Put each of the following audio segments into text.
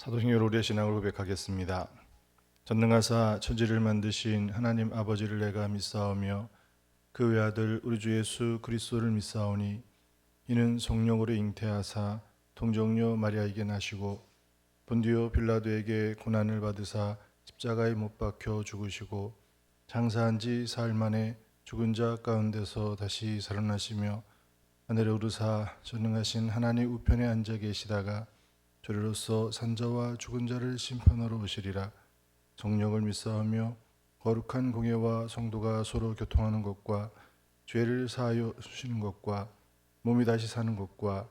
사도행전 우리의 신앙을 고백하겠습니다. 전능하사 천지를 만드신 하나님 아버지를 내가 믿사오며 그 외아들 우리 주 예수 그리스도를 믿사오니 이는 성령으로 잉태하사 동정녀 마리아에게 나시고 본디오 빌라도에게 고난을 받으사 십자가에 못 박혀 죽으시고 장사한 지 사흘 만에 죽은 자 가운데서 다시 살아나시며 하늘에 오르사 전능하신 하나님 우편에 앉아 계시다가 저리로서 산자와 죽은 자를 심판하러 오시리라. 성령을 믿사오며 거룩한 공예와 성도가 서로 교통하는 것과 죄를 사하여 주시는 것과 몸이 다시 사는 것과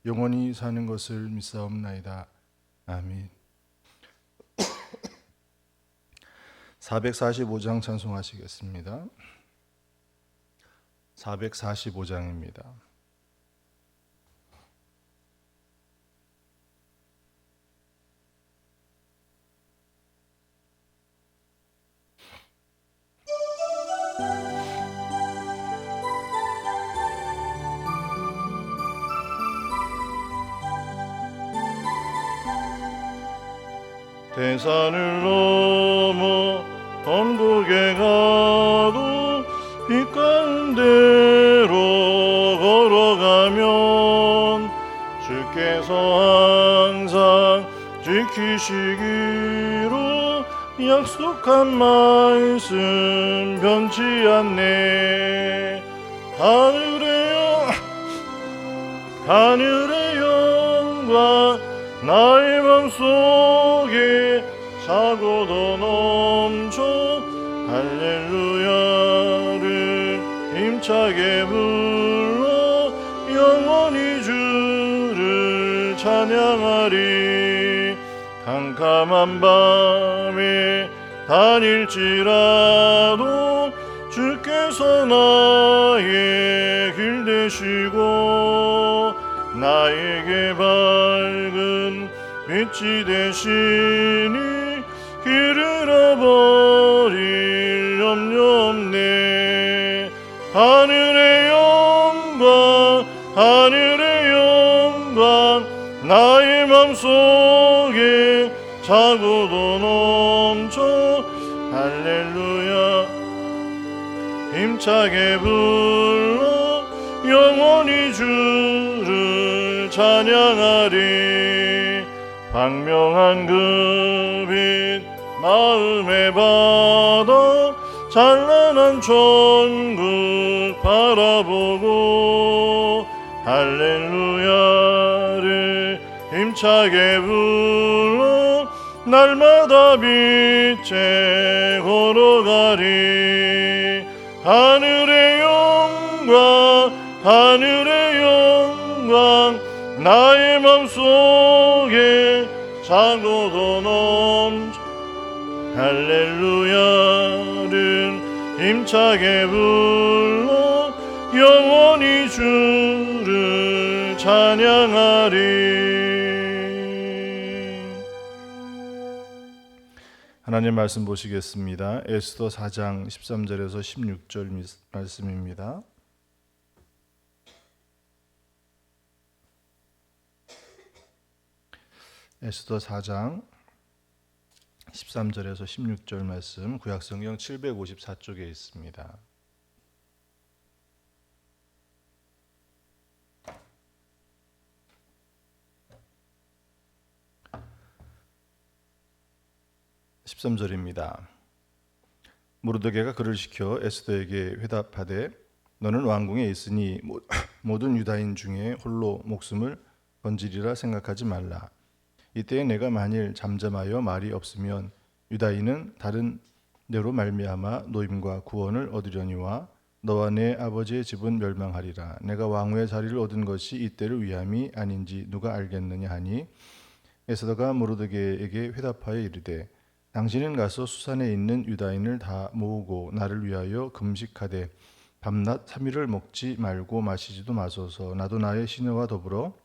영원히 사는 것을 믿사옵나이다. 아멘. 445장 찬송하시겠습니다. 445장입니다. 대산을 넘어 동북에 가도 빛 가운데로 걸어가면 주께서 항상 지키시기로 약속한 말씀 변치 않네. 하늘의 영광 나의 맘속에 차고도 넘쳐 할렐루야를 힘차게 불러 영원히 주를 찬양하리. 캄캄한 밤에 다닐지라도 주께서 나의 길 되시고 나에게 밝은 빛이 되시니 길을 잃어버릴 염려 없네. 하늘의 영광 나의 맘속에 차고도 넘쳐 할렐루야 힘차게 불러 영원히 주를 찬양하리. 광명한 그 빛 마음에 받아 찬란한 천국 바라보고 할렐루야를 힘차게 불러 날마다 빛에 걸어가리. 하늘의 영광 나의 맘속에 차고도 넘쳐 할렐루야를 힘차게 불러 영원히 주를 찬양하리. 하나님 말씀 보시겠습니다. 에스더 4장 13절에서 16절 말씀입니다. 에스더 4장 13절에서 16절 말씀 구약성경 754쪽에 있습니다. (13절입니다) 모르드게가 그를 시켜 에스더에게 회답하되 너는 왕궁에 있으니 모든 유다인 중에 홀로 목숨을 건지리라 생각하지 말라. 이때에 내가 만일 잠잠하여 말이 없으면 유다인은 다른 데로 말미암아 노임과 구원을 얻으려니와 너와 내 아버지의 집은 멸망하리라. 내가 왕후의 자리를 얻은 것이 이때를 위함이 아닌지 누가 알겠느냐 하니 에스더가 모르드게에게 회답하여 이르되 당신은 가서 수산에 있는 유다인을 다 모으고 나를 위하여 금식하되 밤낮 3일을 먹지 말고 마시지도 마소서. 나도 나의 시녀와 더불어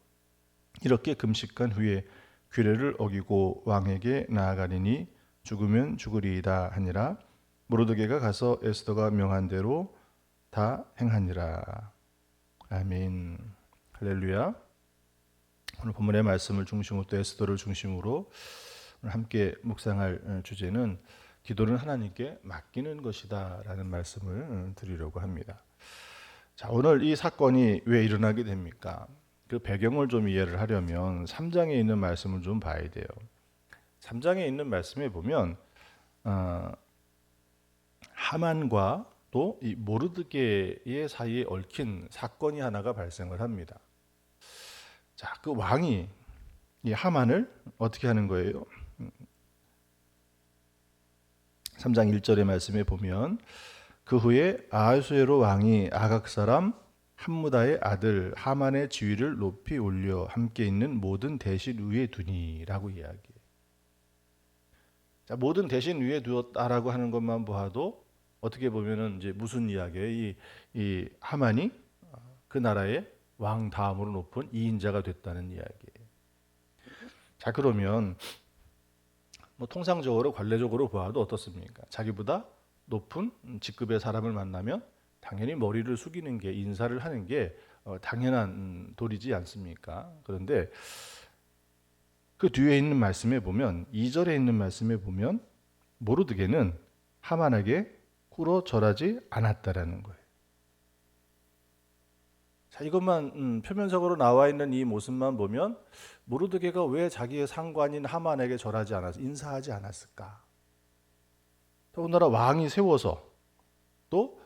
이렇게 금식한 후에 규례를 어기고 왕에게 나아가리니 죽으면 죽으리이다 하니라. 모르드게가 가서 에스더가 명한 대로 다 행하니라. 아멘. 할렐루야. 오늘 본문의 말씀을 중심으로 또 에스더를 중심으로 오늘 함께 묵상할 주제는 기도는 하나님께 맡기는 것이다라는 말씀을 드리려고 합니다. 자, 오늘 이 사건이 왜 일어나게 됩니까? 그 배경을 좀 이해를 하려면 3장에 있는 말씀을 좀 봐야 돼요. 3장에 있는 말씀에 보면 하만과 또 이 모르드게의 사이에 얽힌 사건이 하나가 발생을 합니다. 자, 그 왕이 이 하만을 어떻게 하는 거예요? 3장 1절의 말씀에 보면 그 후에 아하수에로 왕이 아각 사람 함무다의 아들 하만의 지위를 높이 올려 함께 있는 모든 대신 위에 두니라고 이야기해요. 자, 모든 대신 위에 두었다라고 하는 것만 보아도 어떻게 보면은 이제 무슨 이야기예요? 이 하만이 그 나라의 왕 다음으로 높은 2인자가 됐다는 이야기예요. 자, 그러면 뭐 통상적으로 관례적으로 보아도 어떻습니까? 자기보다 높은 직급의 사람을 만나면 당연히 머리를 숙이는 게 인사를 하는 게 당연한 도리지 않습니까? 그런데 그 뒤에 있는 말씀에 보면 2절에 있는 말씀에 보면 모르드게는 하만에게 꿇어 절하지 않았다라는 거예요. 자, 이것만 표면적으로 나와 있는 이 모습만 보면 모르드게가 왜 자기의 상관인 하만에게 절하지 않았, 인사하지 않았을까? 더군다나 왕이 세워서 또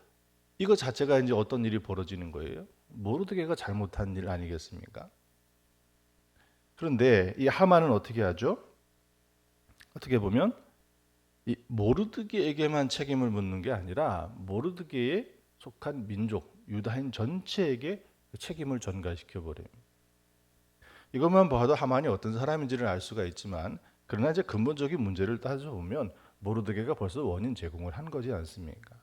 이거 자체가 이제 어떤 일이 벌어지는 거예요? 모르드게가 잘못한 일 아니겠습니까? 그런데 이 하만은 어떻게 하죠? 어떻게 보면 이 모르드게에게만 책임을 묻는 게 아니라 모르드게에 속한 민족 유다인 전체에게 책임을 전가시켜 버려요. 이것만 봐도 하만이 어떤 사람인지를 알 수가 있지만 그러나 이제 근본적인 문제를 따져보면 모르드게가 벌써 원인 제공을 한 거지 않습니까?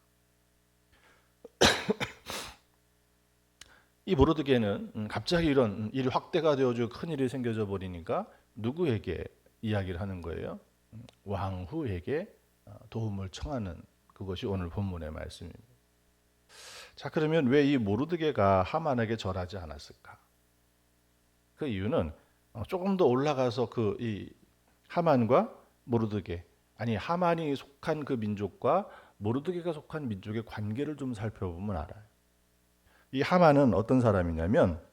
이 모르드게는 갑자기 이런 일이 확대가 되어지고 큰 일이 생겨져 버리니까 누구에게 이야기를 하는 거예요? 왕후에게 도움을 청하는 그것이 오늘 본문의 말씀입니다. 자, 그러면 왜 이 모르드게가 하만에게 절하지 않았을까? 그 이유는 조금 더 올라가서 그 이 하만과 모르드게, 아니 하만이 속한 그 민족과 모르드게가 속한 민족의 관계를 좀 살펴보면 알아요. 이 하만은 어떤 사람이냐면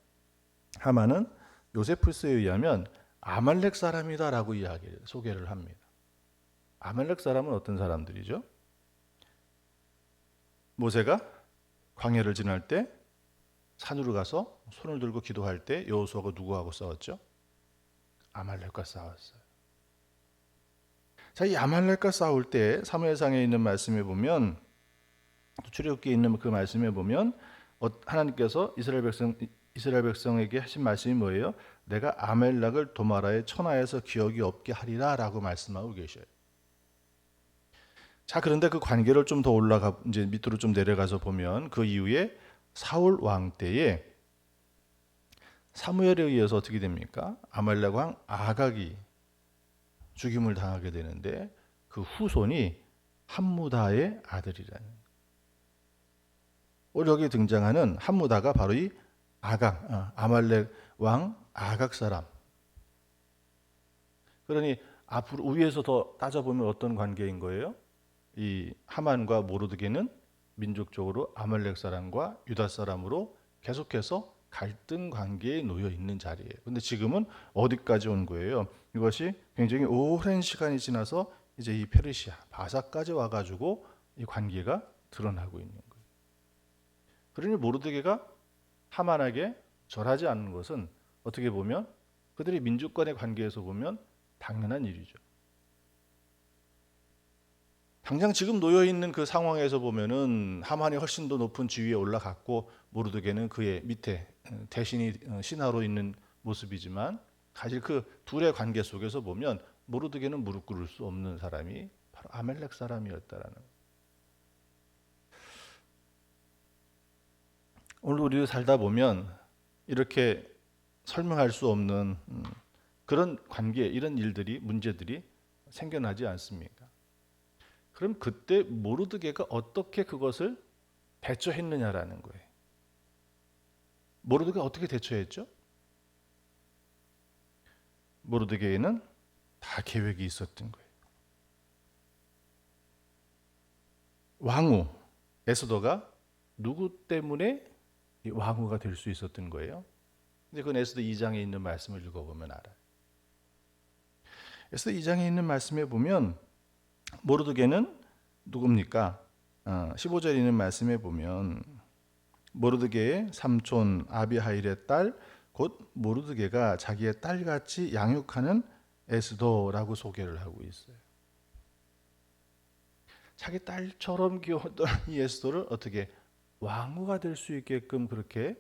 하만은 요세푸스에 의하면 아말렉 사람이다라고 소개를 합니다. 아말렉 사람은 어떤 사람들이죠? 모세가 광야를 지날 때 산으로 가서 손을 들고 기도할 때 여호수아가 누구하고 싸웠죠? 아말렉과 싸웠어요. 자, 이 아말렉과 싸울 때 사무엘상에 있는 말씀에 보면 출애굽기에 있는 그 말씀에 보면 하나님께서 이스라엘 백성에게 하신 말씀이 뭐예요? 내가 아말렉을 도마라의 천하에서 기억이 없게 하리라라고 말씀하고 계셔요. 자, 그런데 그 관계를 좀 더 올라가 이제 밑으로 좀 내려가서 보면 그 이후에 사울 왕 때에 사무엘에 의해서 어떻게 됩니까? 아말렉 왕 아각이 죽임을 당하게 되는데 그 후손이 함무다의 아들이라는. 오늘 여기 등장하는 함무다가 바로 이 아말렉 왕 아각 사람. 그러니 앞으로 위에서 더 따져보면 어떤 관계인 거예요? 이 하만과 모르드게는 민족적으로 아말렉 사람과 유다 사람으로 계속해서 갈등 관계에 놓여 있는 자리예요. 근데 지금은 어디까지 온 거예요? 이것이 굉장히 오랜 시간이 지나서 이제 이 페르시아, 바사까지 와가지고 이 관계가 드러나고 있는 거예요. 그러니 모르드게가 하만에게 절하지 않는 것은 어떻게 보면 그들의 민족 간의 관계에서 보면 당연한 일이죠. 당장 지금 놓여 있는 그 상황에서 보면은 하만이 훨씬 더 높은 지위에 올라갔고 모르드게는 그의 밑에 대신이 신하로 있는 모습이지만 사실 그 둘의 관계 속에서 보면 모르드게는 무릎 꿇을 수 없는 사람이 바로 아말렉 사람이었다라는. 오늘 우리도 살다 보면 이렇게 설명할 수 없는 그런 관계, 이런 일들이 문제들이 생겨나지 않습니까? 그럼 그때 모르드게가 어떻게 그것을 대처했느냐라는 거예요. 모르드게가 어떻게 대처했죠? 모르드게에는 다 계획이 있었던 거예요. 왕후 에스더가 누구 때문에 왕후가 될 수 있었던 거예요? 근데 그건 에스더 2장에 있는 말씀을 읽어보면 알아요. 에스더 2장에 있는 말씀에 보면 모르드게는 누굽니까? 15절에 있는 말씀에 보면 모르드게의 삼촌 아비하일의 딸, 곧 모르드게가 자기의 딸같이 양육하는 에스더라고 소개를 하고 있어요. 자기 딸처럼 키웠던 이 에스더를 어떻게 왕후가 될 수 있게끔 그렇게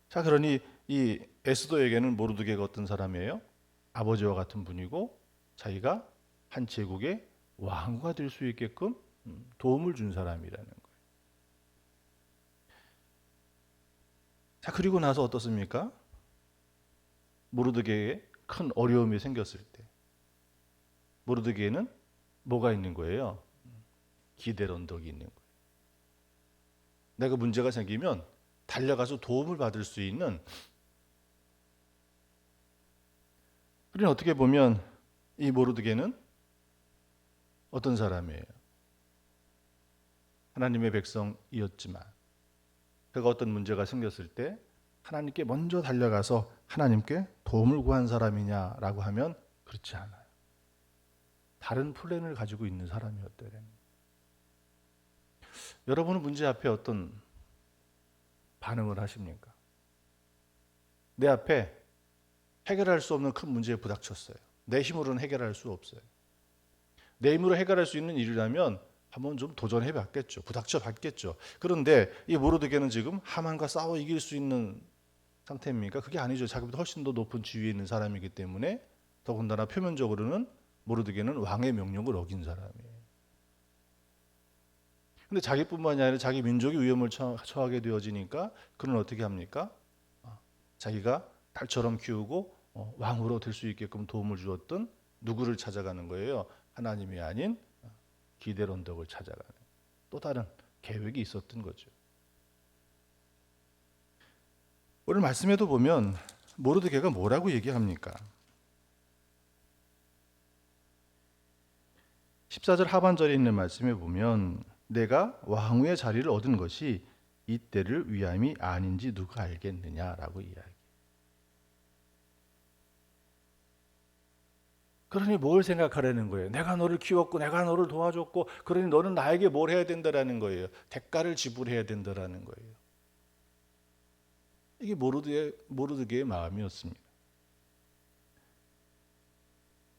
자, 그러니 이 에스더에게는 모르드게가 어떤 사람이에요? 아버지와 같은 분이고 자기가 한 제국의 왕후가 될 수 있게끔 도움을 준 사람이라는 거예요. 자, 그리고 나서 어떻습니까? 모르드게에 큰 어려움이 생겼을 때 모르드게에는 뭐가 있는 거예요? 기댈 언덕이 있는 거예요. 내가 문제가 생기면 달려가서 도움을 받을 수 있는. 그러니 어떻게 보면 이 모르드게는 어떤 사람이에요? 하나님의 백성이었지만 그가 어떤 문제가 생겼을 때 하나님께 먼저 달려가서 하나님께 도움을 구한 사람이냐라고 하면 그렇지 않아요. 다른 플랜을 가지고 있는 사람이었대요. 여러분은 문제 앞에 어떤 반응을 하십니까? 내 앞에 해결할 수 없는 큰 문제에 부닥쳤어요. 내 힘으로는 해결할 수 없어요. 내 힘으로 해결할 수 있는 일이라면 한번 좀 도전해 봤겠죠. 부닥쳐 봤겠죠. 그런데 이 모르드게는 지금 하만과 싸워 이길 수 있는 상태입니까? 그게 아니죠. 자기보다 훨씬 더 높은 지위에 있는 사람이기 때문에 더군다나 표면적으로는 모르드게는 왕의 명령을 어긴 사람이에요. 근데 자기뿐만이 아니라 자기 민족이 위험을 처하게 되어지니까 그는 어떻게 합니까? 자기가 딸처럼 키우고 왕으로 될 수 있게끔 도움을 주었던 누구를 찾아가는 거예요? 하나님이 아닌 기댈 언덕을 찾아가는 또 다른 계획이 있었던 거죠. 오늘 말씀에도 보면 모르드게가 뭐라고 얘기합니까? 14절 하반절에 있는 말씀에 보면 내가 왕후의 자리를 얻은 것이 이때를 위함이 아닌지 누가 알겠느냐라고 이야기해요. 그러니 뭘 생각하라는 거예요? 내가 너를 키웠고 내가 너를 도와줬고 그러니 너는 나에게 뭘 해야 된다라는 거예요. 대가를 지불해야 된다라는 거예요. 이게 모르드게의 마음이었습니다.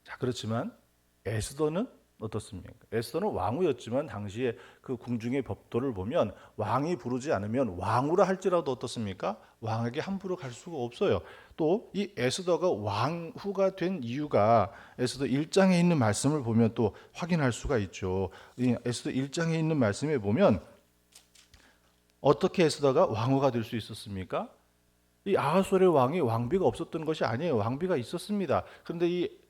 자, 그렇지만 에스더는 어떻습니까? 에스더는 왕후였지만 당시에 그 궁중의 법도를 보면 왕이 부르지 않으면 왕후라 할지라도 어떻습니까? 왕에게 함부로 갈 수가 없어요. 또 이 에스더가 왕후가 된 이유가 에스더 1장에 있는 말씀을 보면 또 확인할 수가 있죠. 이 에스더 1장에 있는 말씀에 보면 어떻게 에스더가 왕후가 될 수 있었습니까? 이 아하수엘의 왕이 왕비가 없었던 것이 아니에요. 왕비가 있었습니다. 그런데 이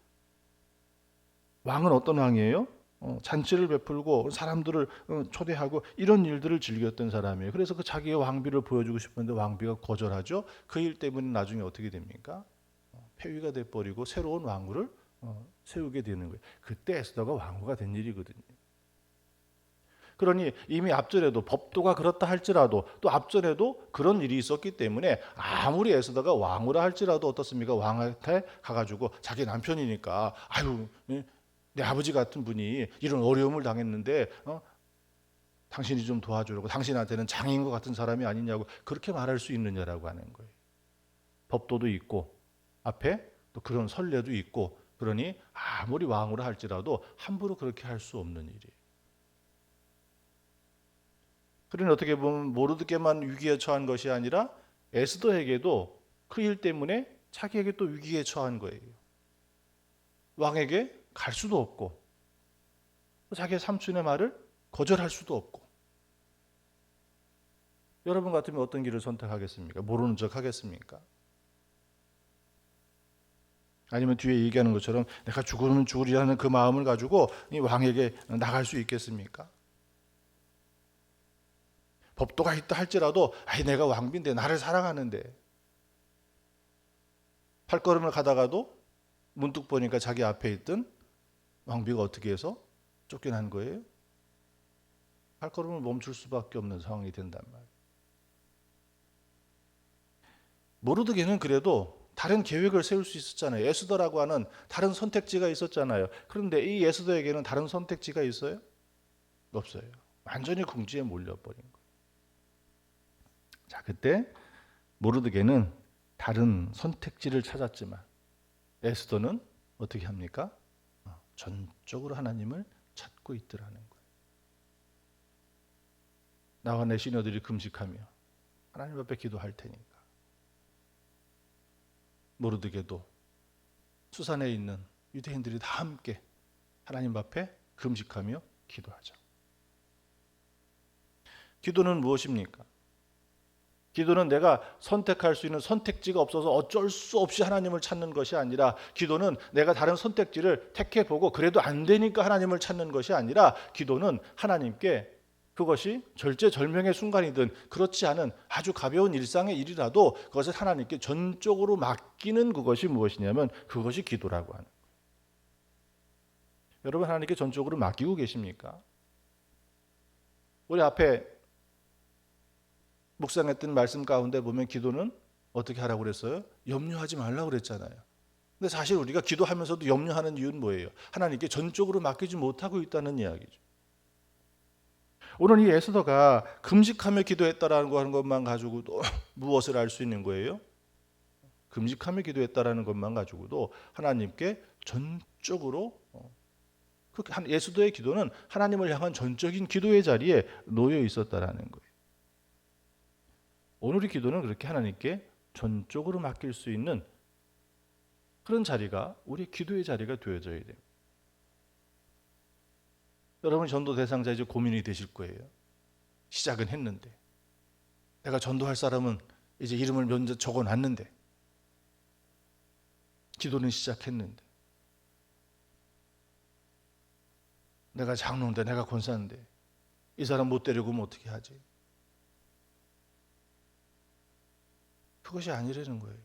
왕은 어떤 왕이에요? 잔치를 베풀고 사람들을 초대하고 이런 일들을 즐겼던 사람이에요. 그래서 그 자기의 왕비를 보여주고 싶은데 왕비가 거절하죠. 그 일 때문에 나중에 어떻게 됩니까? 폐위가 돼버리고 새로운 왕후를 세우게 되는 거예요. 그때 에스더가 왕후가 된 일이거든요. 그러니 이미 앞전에도 법도가 그렇다 할지라도 또 앞전에도 그런 일이 있었기 때문에 아무리 에스더가 왕후라 할지라도 어떻습니까? 왕한테 가가지고 자기 남편이니까 아유 내 아버지 같은 분이 이런 어려움을 당했는데 당신이 좀 도와주려고 당신한테는 장인 것 같은 사람이 아니냐고 그렇게 말할 수 있느냐라고 하는 거예요. 법도도 있고 앞에 또 그런 선례도 있고 그러니 아무리 왕으로 할지라도 함부로 그렇게 할 수 없는 일이에요. 그러니 어떻게 보면 모르드게만 위기에 처한 것이 아니라 에스더에게도 그 일 때문에 자기에게 또 위기에 처한 거예요. 왕에게 갈 수도 없고 자기의 삼촌의 말을 거절할 수도 없고. 여러분 같으면 어떤 길을 선택하겠습니까? 모르는 척 하겠습니까? 아니면 뒤에 얘기하는 것처럼 내가 죽으면 죽으리라는 그 마음을 가지고 이 왕에게 나갈 수 있겠습니까? 법도가 있다 할지라도 내가 왕비인데 나를 사랑하는데 발걸음을 가다가도 문득 보니까 자기 앞에 있던 왕비가 어떻게 해서 쫓겨난 거예요. 발걸음을 멈출 수밖에 없는 상황이 된단 말이에요. 모르드게는 그래도 다른 계획을 세울 수 있었잖아요. 에스더라고 하는 다른 선택지가 있었잖아요. 그런데 이 에스더에게는 다른 선택지가 있어요? 없어요. 완전히 궁지에 몰려버린 거예요. 자, 그때 모르드게는 다른 선택지를 찾았지만 에스더는 어떻게 합니까? 전적으로 하나님을 찾고 있더라는 거예요. 나와 내 시녀들이 금식하며 하나님 앞에 기도할 테니까. 모르드게도 수산에 있는 유대인들이 다 함께 하나님 앞에 금식하며 기도하죠. 기도는 무엇입니까? 기도는 내가 선택할 수 있는 선택지가 없어서 어쩔 수 없이 하나님을 찾는 것이 아니라, 기도는 내가 다른 선택지를 택해보고 그래도 안 되니까 하나님을 찾는 것이 아니라, 기도는 하나님께 그것이 절제절명의 순간이든 그렇지 않은 아주 가벼운 일상의 일이라도 그것을 하나님께 전적으로 맡기는, 그것이 무엇이냐면 그것이 기도라고 하는 거예요. 여러분, 하나님께 전적으로 맡기고 계십니까? 우리 앞에 묵상했던 말씀 가운데 보면 기도는 어떻게 하라고 그랬어요? 염려하지 말라고 그랬잖아요. 근데 사실 우리가 기도하면서도 염려하는 이유는 뭐예요? 하나님께 전적으로 맡기지 못하고 있다는 이야기죠. 오늘 이 에스더가 금식하며 기도했다라는 거 하는 것만 가지고도 무엇을 알 수 있는 거예요? 금식하며 기도했다라는 것만 가지고도 하나님께 전적으로, 에스더의 기도는 하나님을 향한 전적인 기도의 자리에 놓여 있었다라는 거예요. 오늘의 기도는 그렇게 하나님께 전적으로 맡길 수 있는 그런 자리가 우리 기도의 자리가 되어져야 돼요. 여러분, 전도 대상자 이제 고민이 되실 거예요. 시작은 했는데, 내가 전도할 사람은 이제 이름을 먼저 적어놨는데, 기도는 시작했는데, 내가 장로인데, 내가 권사인데 이 사람 못 데리고 오면 어떻게 하지? 그것이 아니라는 거예요.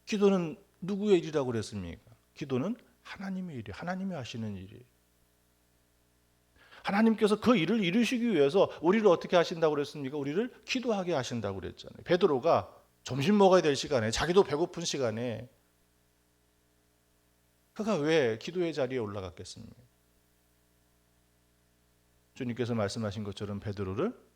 기도는 누구의 일이라고 그랬습니까? 기도는 하나님의 일이에요. 하나님이 하시는 일이에요. 하나님께서 그 일을 이루시기 위해서 우리를 어떻게 하신다고 그랬습니까? 우리를 기도하게 하신다고 그랬잖아요. 베드로가 점심 먹어야 될 시간에, 자기도 배고픈 시간에 그가 왜 기도의 자리에 올라갔겠습니까? 주님께서 말씀하신 것처럼 베드로를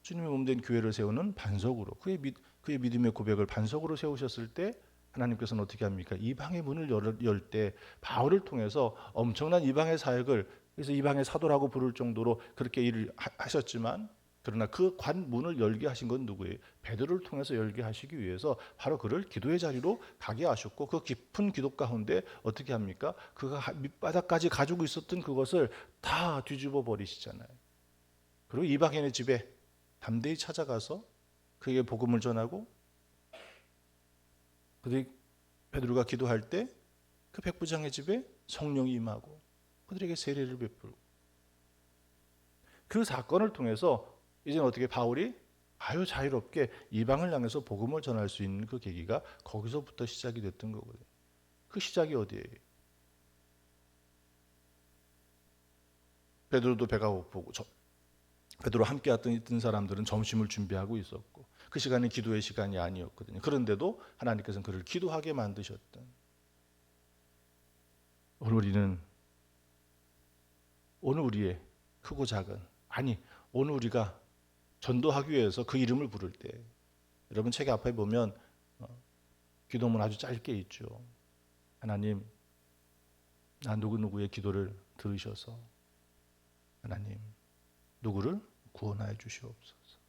주님의 몸된 교회를 세우는 반석으로, 그의 믿음의 고백을 반석으로 세우셨을 때 하나님께서는 어떻게 합니까? 이방의 문을 열 때 바울을 통해서 엄청난 이방의 사역을, 그래서 이방의 사도라고 부를 정도로 그렇게 일을 하셨지만, 그러나 그 관문을 열게 하신 건 누구예요? 베드로를 통해서 열게 하시기 위해서 바로 그를 기도의 자리로 가게 하셨고, 그 깊은 기도 가운데 어떻게 합니까? 그가 밑바닥까지 가지고 있었던 그것을 다 뒤집어 버리시잖아요. 그리고 이방인의 집에 담대히 찾아가서 그에게 복음을 전하고, 그들이 베드로가 기도할 때 그 백부장의 집에 성령이 임하고 그들에게 세례를 베풀고, 그 사건을 통해서 이제는 어떻게 바울이 아주 자유롭게 이방을 향해서 복음을 전할 수 있는 그 계기가 거기서부터 시작이 됐던 거거든요. 그 시작이 어디예요? 베드로도 배가 고프고, 베드로 함께 있던 사람들은 점심을 준비하고 있었고, 그 시간이 기도의 시간이 아니었거든요. 그런데도 하나님께서는 그를 기도하게 만드셨던, 오늘 우리의 크고 작은, 오늘 우리가 전도하기 위해서 그 이름을 부를 때, 여러분 책 앞에 보면 기도문 아주 짧게 있죠. 하나님, 나 누구누구의 기도를 들으셔서 하나님 누구를 구원하여 주시옵소서.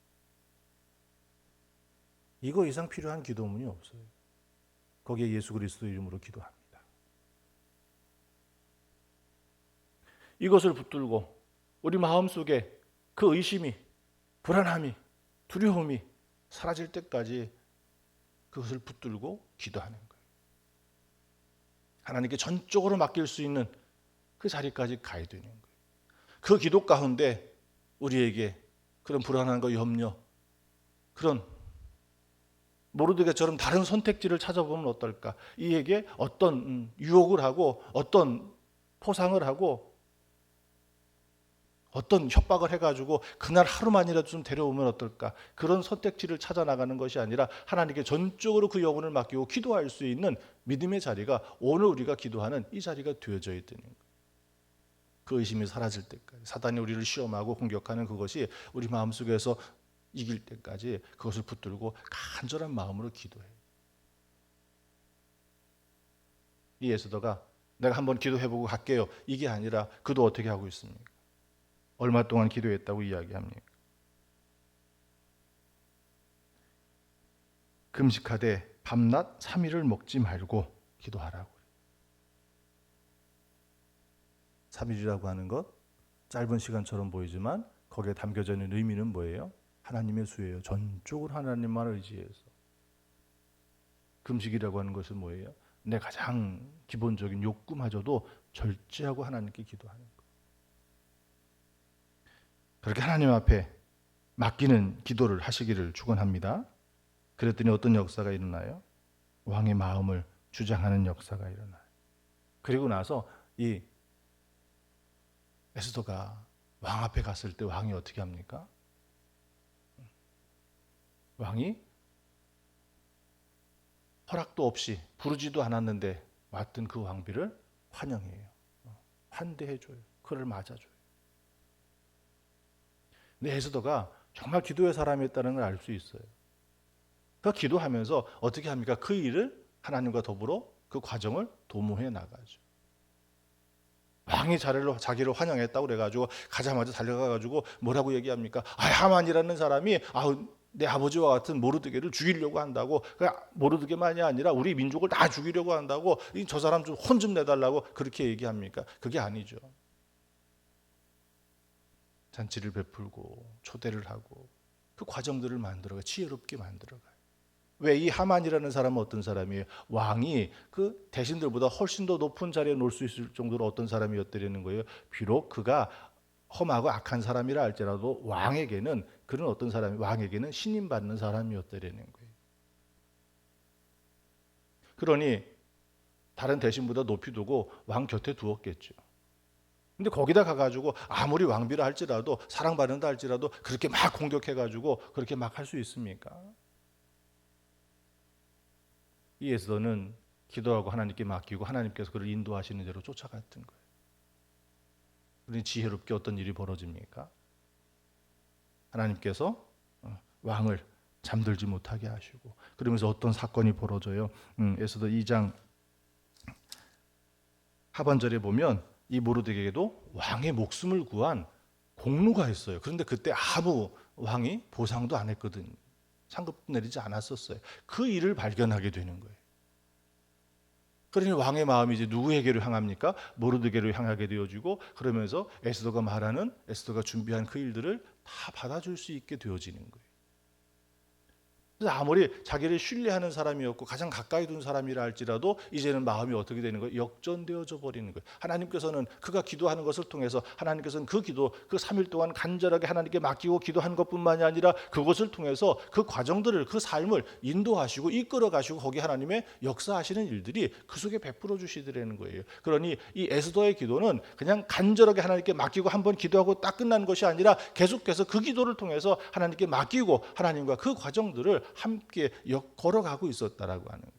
이거 이상 필요한 기도문이 없어요. 거기에 예수 그리스도 이름으로 기도합니다. 이것을 붙들고 우리 마음속에 그 의심이, 불안함이, 두려움이 사라질 때까지 그것을 붙들고 기도하는 거예요. 하나님께 전적으로 맡길 수 있는 그 자리까지 가야 되는 거예요. 그 기도 가운데 우리에게 그런 불안함과 염려, 그런 모르드게처럼 다른 선택지를 찾아보면 어떨까? 이에게 어떤 유혹을 하고 어떤 포상을 하고 어떤 협박을 해가지고 그날 하루만이라도 좀 데려오면 어떨까? 그런 선택지를 찾아 나가는 것이 아니라 하나님께 전적으로 그 영혼을 맡기고 기도할 수 있는 믿음의 자리가 오늘 우리가 기도하는 이 자리가 되어져 있다는 거예요. 그 의심이 사라질 때까지, 사단이 우리를 시험하고 공격하는 그것이 우리 마음속에서 이길 때까지 그것을 붙들고 간절한 마음으로 기도해요. 이 에스더가 내가 한번 기도해보고 갈게요, 이게 아니라 그도 어떻게 하고 있습니까? 얼마 동안 기도했다고 이야기합니까? 금식하되 밤낮 3일을 먹지 말고 기도하라고. 3일이라고 하는 것 짧은 시간처럼 보이지만 거기에 담겨져 있는 의미는 뭐예요? 하나님의 수예요. 전적으로 하나님만 의지해서. 금식이라고 하는 것은 뭐예요? 내 가장 기본적인 욕구마저도 절제하고 하나님께 기도하는 것. 그렇게 하나님 앞에 맡기는 기도를 하시기를 축원합니다. 그랬더니 어떤 역사가 일어나요? 왕의 마음을 주장하는 역사가 일어나요. 그리고 나서 이 에스더가 왕 앞에 갔을 때 왕이 어떻게 합니까? 왕이 허락도 없이 부르지도 않았는데 왔던 그 왕비를 환영해요. 환대해줘요. 그를 맞아줘요. 근데 에스더가 정말 기도의 사람이었다는 걸 알 수 있어요. 그 기도하면서 어떻게 합니까? 그 일을 하나님과 더불어 그 과정을 도모해 나가죠. 왕이 자기를 환영했다고 그래가지고 가자마자 달려가가지고 뭐라고 얘기합니까? 하만이라는 사람이 내 아버지와 같은 모르드게를 죽이려고 한다고. 모르드게만이 아니라 우리 민족을 다 죽이려고 한다고. 저 사람 좀 혼 좀 내달라고 그렇게 얘기합니까? 그게 아니죠. 잔치를 베풀고 초대를 하고 그 과정들을 만들어가 지혜롭게 만들어가요. 왜? 이 하만이라는 사람은 어떤 사람이에요? 왕이 그 대신들보다 훨씬 더 높은 자리에 놓을 수 있을 정도로 어떤 사람이었다는 거예요. 비록 그가 험하고 악한 사람이라 할지라도 왕에게는 그런 어떤 사람이 왕에게는 신임 받는 사람이었다는 거예요. 그러니 다른 대신보다 높이 두고 왕 곁에 두었겠죠. 근데 거기다 가가지고 아무리 왕비라 할지라도 사랑받는다 할지라도 그렇게 막 공격해가지고 그렇게 막 할 수 있습니까? 이 에스더는 기도하고 하나님께 맡기고 하나님께서 그를 인도하시는 대로 쫓아갔던 거예요. 그러니 지혜롭게 어떤 일이 벌어집니까? 하나님께서 왕을 잠들지 못하게 하시고 그러면서 어떤 사건이 벌어져요? 에스더 2장 하반절에 보면 이 모르드게도 왕의 목숨을 구한 공로가 있어요. 그런데 그때 아무 왕이 보상도 안 했거든요. 상급도 내리지 않았었어요. 그 일을 발견하게 되는 거예요. 그러니 왕의 마음이 이제 누구에게로 향합니까? 모르드게로 향하게 되어지고 그러면서 에스더가 준비한 그 일들을 다 받아줄 수 있게 되어지는 거예요. 그래서 아무리 자기를 신뢰하는 사람이었고 가장 가까이 둔 사람이라 할지라도 이제는 마음이 어떻게 되는 거예요? 역전되어져 버리는 거예요. 하나님께서는 그가 기도하는 것을 통해서 하나님께서는 그 기도, 그 3일 동안 간절하게 하나님께 맡기고 기도한 것뿐만이 아니라 그것을 통해서 그 과정들을, 그 삶을 인도하시고 이끌어 가시고 거기 하나님의 역사하시는 일들이 그 속에 베풀어 주시더라는 거예요. 그러니 이 에스더의 기도는 그냥 간절하게 하나님께 맡기고 한번 기도하고 딱 끝난 것이 아니라 계속해서 그 기도를 통해서 하나님께 맡기고 하나님과 그 과정들을 함께 걸어가고 있었다라고 하는 거예요.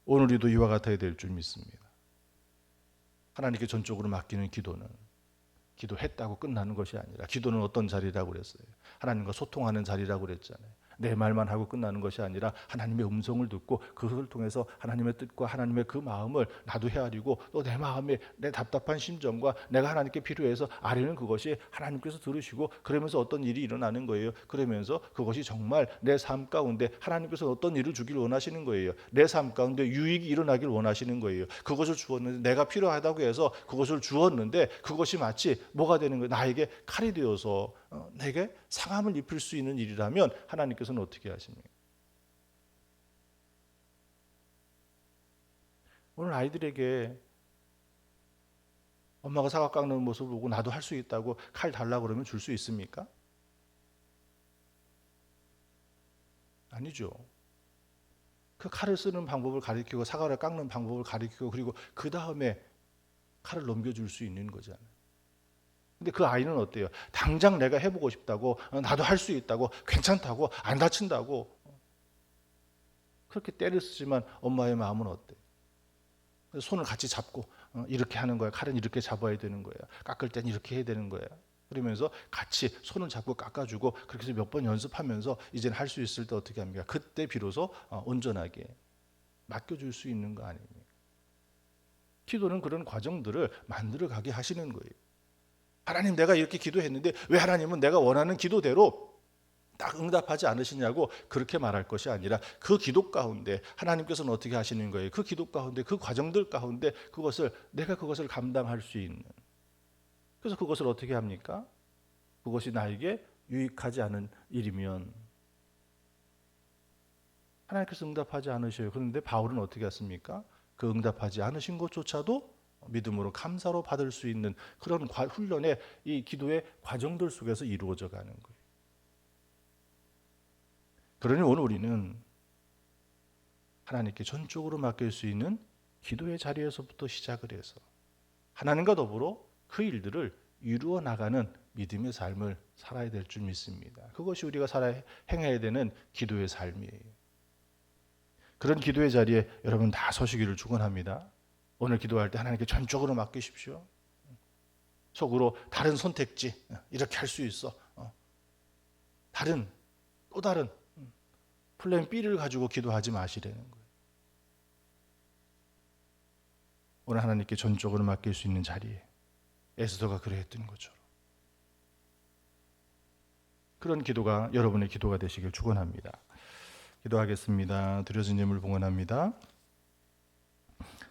오늘 우리도 이와 같아야 될 줄 믿습니다. 하나님께 전적으로 맡기는 기도는 기도했다고 끝나는 것이 아니라 기도는 어떤 자리라고 그랬어요? 하나님과 소통하는 자리라고 그랬잖아요. 내 말만 하고 끝나는 것이 아니라 하나님의 음성을 듣고 그것을 통해서 하나님의 뜻과 하나님의 그 마음을 나도 헤아리고 또 내 마음에 내 답답한 심정과 내가 하나님께 필요해서 아뢰는 그것이 하나님께서 들으시고 그러면서 어떤 일이 일어나는 거예요. 그러면서 그것이 정말 내 삶 가운데 하나님께서 어떤 일을 주길 원하시는 거예요. 내 삶 가운데 유익이 일어나길 원하시는 거예요. 그것을 주었는데 내가 필요하다고 해서 그것을 주었는데 그것이 마치 뭐가 되는 거예요? 나에게 칼이 되어서 내게 상함을 입힐 수 있는 일이라면 하나님께서는 어떻게 하십니까? 오늘 아이들에게 엄마가 사과 깎는 모습을 보고 나도 할 수 있다고 칼 달라고 그러면 줄 수 있습니까? 아니죠. 그 칼을 쓰는 방법을 가리키고 사과를 깎는 방법을 가리키고 그리고 그 다음에 칼을 넘겨줄 수 있는 거잖아요. 근데 그 아이는 어때요? 당장 내가 해보고 싶다고, 나도 할 수 있다고, 괜찮다고, 안 다친다고 그렇게 때를 쓰지만 엄마의 마음은 어때? 손을 같이 잡고 이렇게 하는 거야. 칼은 이렇게 잡아야 되는 거야. 깎을 땐 이렇게 해야 되는 거야. 그러면서 같이 손을 잡고 깎아주고 그렇게 해서 몇 번 연습하면서 이제는 할 수 있을 때 어떻게 합니까? 그때 비로소 온전하게 맡겨줄 수 있는 거 아닙니까? 기도는 그런 과정들을 만들어가게 하시는 거예요. 하나님 내가 이렇게 기도했는데 왜 하나님은 내가 원하는 기도대로 딱 응답하지 않으시냐고 그렇게 말할 것이 아니라 그 기도 가운데 하나님께서는 어떻게 하시는 거예요? 그 기도 가운데 그 과정들 가운데 내가 그것을 감당할 수 있는, 그래서 그것을 어떻게 합니까? 그것이 나에게 유익하지 않은 일이면 하나님께서 응답하지 않으셔요. 그런데 바울은 어떻게 했습니까? 그 응답하지 않으신 것조차도 믿음으로 감사로 받을 수 있는 그런 훈련의 이 기도의 과정들 속에서 이루어져 가는 거예요. 그러니 오늘 우리는 하나님께 전적으로 맡길 수 있는 기도의 자리에서부터 시작을 해서 하나님과 더불어 그 일들을 이루어 나가는 믿음의 삶을 살아야 될 줄 믿습니다. 그것이 우리가 행해야 되는 기도의 삶이에요. 그런 기도의 자리에 여러분 다 서시기를 축원합니다. 오늘 기도할 때 하나님께 전적으로 맡기십시오. 속으로 다른 선택지 이렇게 할 수 있어. 또 다른 플랜 B를 가지고 기도하지 마시라는 거예요. 오늘 하나님께 전적으로 맡길 수 있는 자리에 에스더가 그랬던 것처럼 그런 기도가 여러분의 기도가 되시길 축원합니다. 기도하겠습니다. 드려진 예물 봉헌합니다.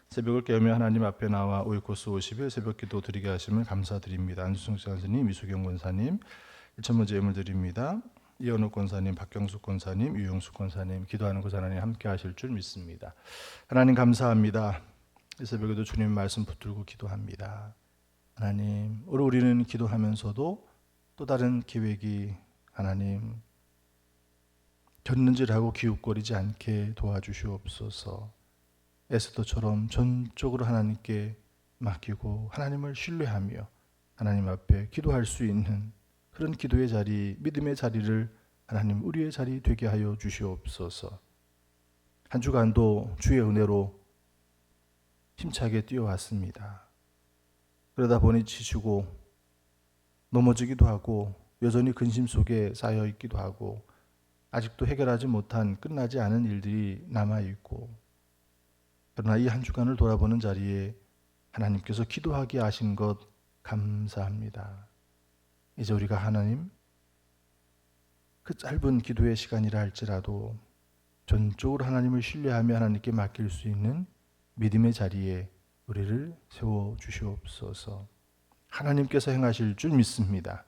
새벽을 깨우며 하나님 앞에 나와 오이코스 50일 새벽 기도 드리게 하심을 감사드립니다. 안수성 장사님, 이수경 권사님, 1,000번째 예물 드립니다. 이현욱 권사님, 박경숙 권사님, 유영숙 권사님, 기도하는 곳 하나님 함께 하실 줄 믿습니다. 하나님 감사합니다. 이 새벽에도 주님 말씀 붙들고 기도합니다. 하나님, 우리는 기도하면서도 또 다른 계획이 하나님 곁눈질하고 기웃거리지 않게 도와주시옵소서. 에스더처럼 전적으로 하나님께 맡기고 하나님을 신뢰하며 하나님 앞에 기도할 수 있는 그런 기도의 자리, 믿음의 자리를 하나님 우리의 자리 되게 하여 주시옵소서. 한 주간도 주의 은혜로 힘차게 뛰어왔습니다. 그러다 보니 지치고 넘어지기도 하고 여전히 근심 속에 쌓여 있기도 하고 아직도 해결하지 못한 끝나지 않은 일들이 남아있고, 그러나 이 한 주간을 돌아보는 자리에 하나님께서 기도하게 하신 것 감사합니다. 이제 우리가 하나님 그 짧은 기도의 시간이라 할지라도 전적으로 하나님을 신뢰하며 하나님께 맡길 수 있는 믿음의 자리에 우리를 세워 주시옵소서. 하나님께서 행하실 줄 믿습니다.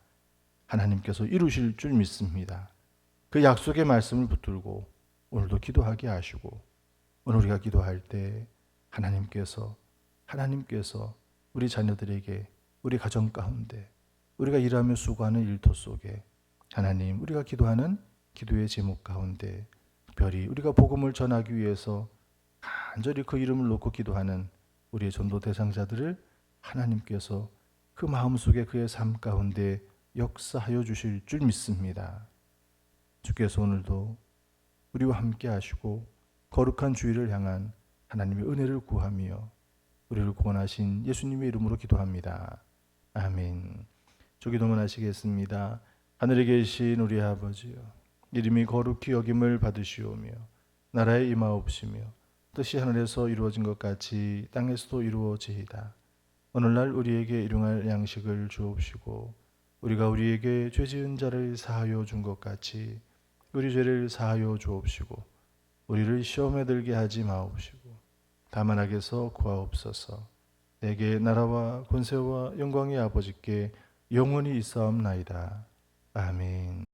하나님께서 이루실 줄 믿습니다. 그 약속의 말씀을 붙들고 오늘도 기도하게 하시고, 오늘 우리가 기도할 때 하나님께서 우리 자녀들에게, 우리 가정 가운데, 우리가 일하며 수고하는 일터 속에 하나님, 우리가 기도하는 기도의 제목 가운데 특별히 우리가 복음을 전하기 위해서 간절히 그 이름을 놓고 기도하는 우리의 전도 대상자들을 하나님께서 그 마음속에 그의 삶 가운데 역사하여 주실 줄 믿습니다. 주께서 오늘도 우리와 함께 하시고 거룩한 주일을 향한 하나님의 은혜를 구하며 우리를 구원하신 예수님의 이름으로 기도합니다. 아멘. 주기도문 하시겠습니다. 하늘에 계신 우리 아버지여, 이름이 거룩히 여김을 받으시오며 나라에 임하옵시며 뜻이 하늘에서 이루어진 것 같이 땅에서도 이루어지이다. 오늘날 우리에게 일용할 양식을 주옵시고 우리가 우리에게 죄 지은 자를 사하여 준 것 같이 우리 죄를 사하여 주옵시고 우리를 시험에 들게 하지 마옵시고 다만 악에서 구하옵소서. 내게 나라와 권세와 영광의 아버지께 영원히 있사옵나이다. 아멘.